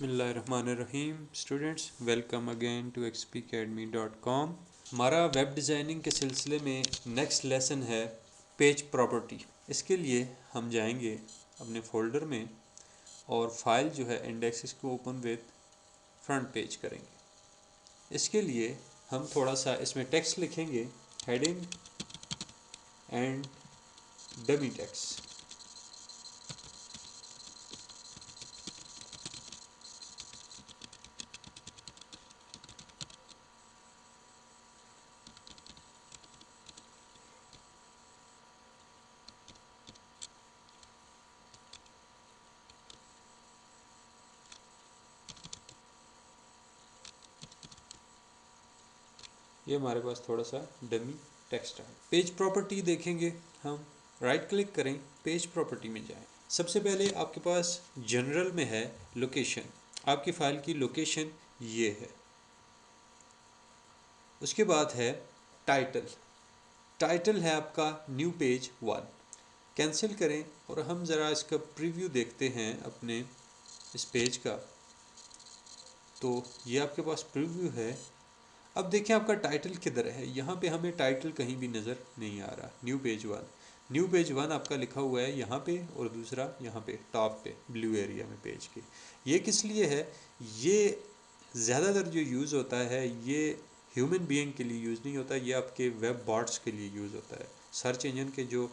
بسم اللہ الرحمن الرحیم students welcome again to xpacademy.com۔ ہمارا ویب ڈیزائننگ کے سلسلے میں نیکسٹ لیسن ہے پیج پراپرٹی۔ اس کے لیے ہم جائیں گے اپنے فولڈر میں اور فائل جو ہے انڈیکسز کو اوپن وتھ فرنٹ پیج کریں گے۔ اس کے لیے ہم تھوڑا سا اس میں ٹیکسٹ لکھیں گے، ہیڈنگ اینڈ ڈمی ٹیکسٹ۔ یہ ہمارے پاس تھوڑا سا ڈمی ٹیکسٹ ہے۔ پیج پراپرٹی دیکھیں گے ہم، رائٹ کلک کریں، پیج پراپرٹی میں جائیں۔ سب سے پہلے آپ کے پاس جنرل میں ہے لوکیشن، آپ کی فائل کی لوکیشن یہ ہے۔ اس کے بعد ہے ٹائٹل، ٹائٹل ہے آپ کا نیو پیج 1۔ کینسل کریں اور ہم ذرا اس کا پریویو دیکھتے ہیں اپنے اس پیج کا۔ تو یہ آپ کے پاس پریویو ہے۔ اب دیکھیں آپ کا ٹائٹل کدھر ہے، یہاں پہ ہمیں ٹائٹل کہیں بھی نظر نہیں آ رہا۔ نیو پیج 1، نیو پیج 1 آپ کا لکھا ہوا ہے یہاں پہ، اور دوسرا یہاں پہ ٹاپ پہ بلیو ایریا میں پیج کے۔ یہ کس لیے ہے؟ یہ زیادہ تر جو یوز ہوتا ہے یہ ہیومن بینگ کے لیے یوز نہیں ہوتا، یہ آپ کے ویب باٹس کے لیے یوز ہوتا ہے۔ سرچ انجن کے جو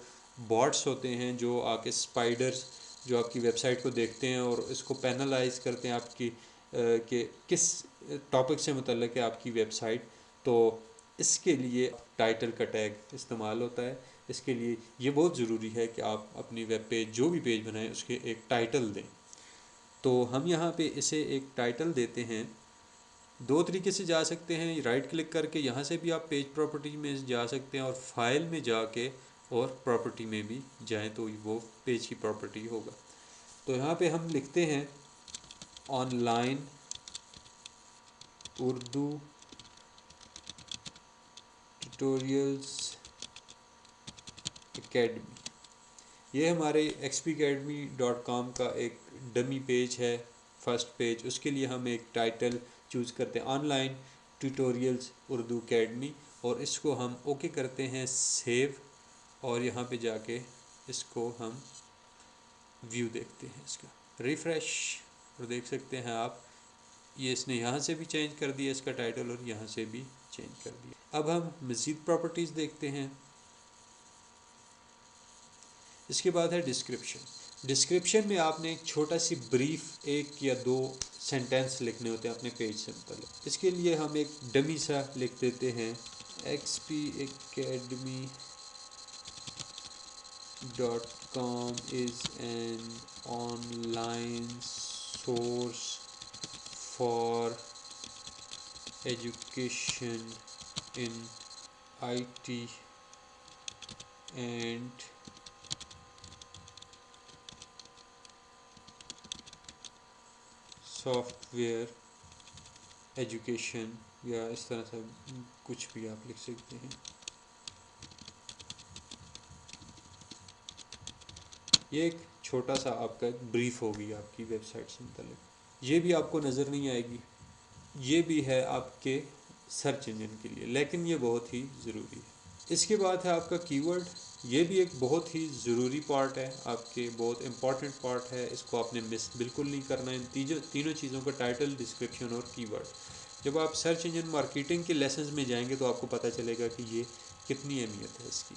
باٹس ہوتے ہیں، جو آپ کے اسپائڈرز جو آپ کی ویب سائٹ کو دیکھتے ہیں اور اس کو پینلائز کرتے ہیں آپ کی کہ کس ٹاپک سے متعلق ہے آپ کی ویب سائٹ، تو اس کے لیے ٹائٹل کا ٹیگ استعمال ہوتا ہے۔ اس کے لیے یہ بہت ضروری ہے کہ آپ اپنی ویب پیج جو بھی پیج بنائیں اس کے ایک ٹائٹل دیں۔ تو ہم یہاں پہ اسے ایک ٹائٹل دیتے ہیں۔ دو طریقے سے جا سکتے ہیں، رائٹ کلک کر کے یہاں سے بھی آپ پیج پراپرٹی میں جا سکتے ہیں، اور فائل میں جا کے اور پراپرٹی میں بھی جائیں تو وہ پیج کی پراپرٹی ہوگا۔ تو یہاں پہ ہم لکھتے ہیں on line Urdu tutorials academy. یہ ہمارے xpacademy.com کا ایک ڈمی پیج ہے، فرسٹ پیج۔ اس کے لیے ہم ایک ٹائٹل چوز کرتے ہیں، on line tutorials Urdu academy, اور اس کو ہم اوکے کرتے ہیں، سیو، اور یہاں پہ جا کے اس کو ہم ویو دیکھتے ہیں اس کا، ریفریش، اور دیکھ سکتے ہیں آپ یہ اس نے یہاں سے بھی چینج کر دیا اس کا ٹائٹل، اور یہاں سے بھی چینج کر دیا۔ اب ہم مزید پراپرٹیز دیکھتے ہیں۔ اس کے بعد ہے ڈسکرپشن۔ ڈسکرپشن میں آپ نے ایک چھوٹا سی بریف، ایک یا دو سینٹینس لکھنے ہوتے ہیں اپنے پیج سے متعلق۔ اس کے لیے ہم ایک ڈمی سا لکھ دیتے ہیں، xpacademy.com is an online source for education in IT and soft where education, یا اس طرح سے کچھ بھی آپ لکھ سکتے ہیں۔ یہ ایک چھوٹا سا آپ کا ایک بریف ہوگی آپ کی ویب سائٹ سے متعلق۔ یہ بھی آپ کو نظر نہیں آئے گی، یہ بھی ہے آپ کے سرچ انجن کے لیے، لیکن یہ بہت ہی ضروری ہے۔ اس کے بعد ہے آپ کا کی ورڈ۔ یہ بھی ایک بہت ہی ضروری پارٹ ہے، آپ کے بہت امپورٹنٹ پارٹ ہے، اس کو آپ نے مس بالکل نہیں کرنا ہے۔ ان تینوں چیزوں کا، ٹائٹل، ڈسکرپشن اور کی ورڈ، جب آپ سرچ انجن مارکیٹنگ کے لیسنز میں جائیں گے تو آپ کو پتہ چلے گا کہ یہ کتنی اہمیت ہے اس کی۔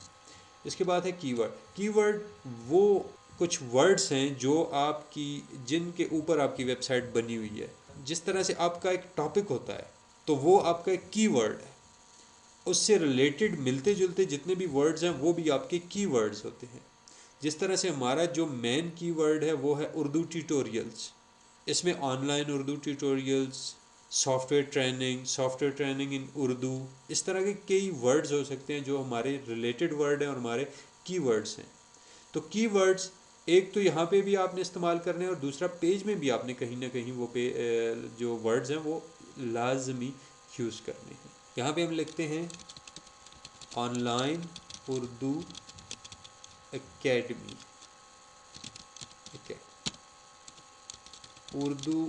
اس کے بعد ہے کی ورڈ۔ کی ورڈ وہ کچھ ورڈز ہیں جو آپ کی، جن کے اوپر آپ کی ویب سائٹ بنی ہوئی ہے۔ جس طرح سے آپ کا ایک ٹاپک ہوتا ہے تو وہ آپ کا ایک کی ورڈ ہے، اس سے ریلیٹڈ ملتے جلتے جتنے بھی ورڈز ہیں وہ بھی آپ کے کی ورڈز ہوتے ہیں۔ جس طرح سے ہمارا جو مین کی ورڈ ہے وہ ہے اردو ٹیوٹوریلز۔ اس میں online Urdu tutorials, software training in Urdu, اس طرح کے کئی ورڈز ہو سکتے ہیں جو ہمارے ریلیٹڈ ورڈ ہیں اور ہمارے کی ورڈز ہیں۔ تو کی ورڈز ایک تو یہاں پہ بھی آپ نے استعمال کرنے ہیں، اور دوسرا پیج میں بھی آپ نے کہیں نہ کہیں وہ جو ورڈز ہیں وہ لازمی یوز کرنے ہیں۔ یہاں پہ ہم لکھتے ہیں آن لائن اردو اکیڈمی، ٹھیک ہے، اردو